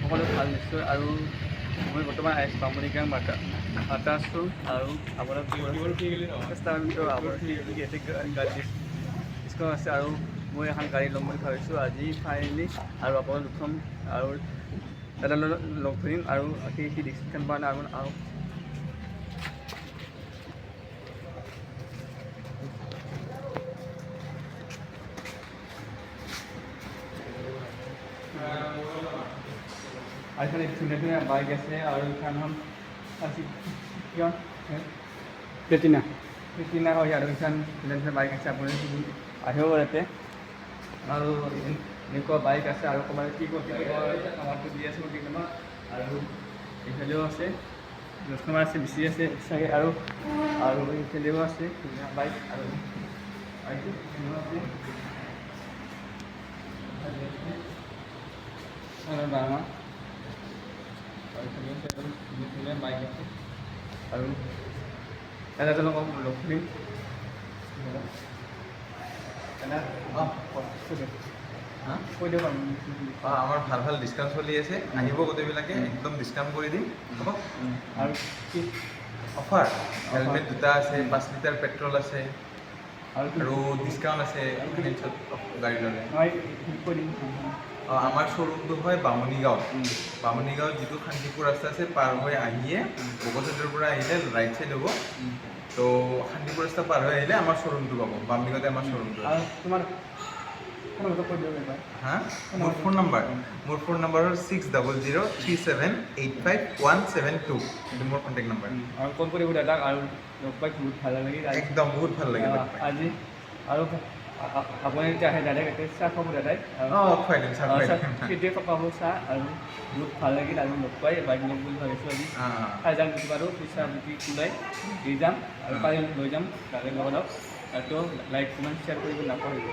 সকলো ভাল নিশ্চয়। আৰু মই বৰ্তমান আইছ বামুণী গাঁও মাতা আছোঁ আৰু আপোনাৰ চেষ্টা গাড়ী ডিছকাউণ্ট আছে আৰু মই এখন গাড়ী ল'ম বুলি ভাবিছোঁ আজি ফাইনেলি। আৰু আপোনাক উঠম আৰু দাদা লগ ধৰিম আৰু সি ডিছকাউণ্ট পোৱা নাই আৰু এখানে ধুনীয়া ধুনীয়া বাইক আছে আৰু এইখন প্লেটিনা হয় আৰু এইখন ধুনীয়া ধুনীয়া বাইক আছে আপুনি আহিব ইয়াতে আৰু এনেকুৱা বাইক আছে আৰু ক'ৰবাত কি আমাৰতো দি আছোঁ কেইটামান আৰু এইফালেও আছে কাষ্টমাৰ আছে বেছি আছে চাগে আৰু এইফালেও আছে ধুনীয়া বাইক আৰু ডাঙৰ বাইক আছে আৰু দাদাজনক লগ ধৰিম আমাৰ ভাল ভাল ডিছকাউণ্ট চলি আছে, আহিব গোটেইবিলাকে একদম ডিছকাউণ্ট কৰি দিম। হ'ব আৰু কি অফাৰ হেলমেট দুটা আছে, 5 লিটাৰ পেট্ৰল আছে আৰু ডিছকাউণ্ট আছে ফাইনেন্সত গাড়ী ল'লে। আমাৰ শ্ব'ৰুমটো হয় বামুণীগাঁৱত। বামুণীগাঁৱত যিটো শান্তিপুৰ ৰাস্তা আছে পাৰ হৈ আহিয়ে বগচন্দ্ৰৰ পৰা আহিলে ৰাইট ছাইড হ'ব। তো শান্তিপুৰ ৰাস্তা পাৰ হৈ আহিলে আমাৰ শ্ব'ৰুমটো পাব, বামুণীগাঁৱতে আমাৰ শ্ব'ৰুমটো আছে। তোমাৰ হা মোৰ ফোন নম্বৰ হ'ল 6003785172। এইটো মোৰ কণ্টেক্ট নম্বৰ। আৰু কল কৰিব দাদাক আৰু লগ পাই বহুত ভাল লাগিল একদম বহুত ভাল লাগিল আজি। আৰু আপুনি যেতিয়া আহে দাদাক চাহ খাব দাদাই খুৱাই দিম চাহ কেতিয়াবা পাব চাহ আৰু বহুত ভাল লাগিল আৰু লগ পাই বাইক ল'ম বুলি ভাবিছোঁ আজি খাই যাম যদি পাৰোঁ পইচা যদি ওলাই দি যাম আৰু পাৰিলে লৈ যাম গাড়ীৰ লগত। আৰু লাইক কমেণ্ট শ্বেয়াৰ কৰিব নাপাহৰিব।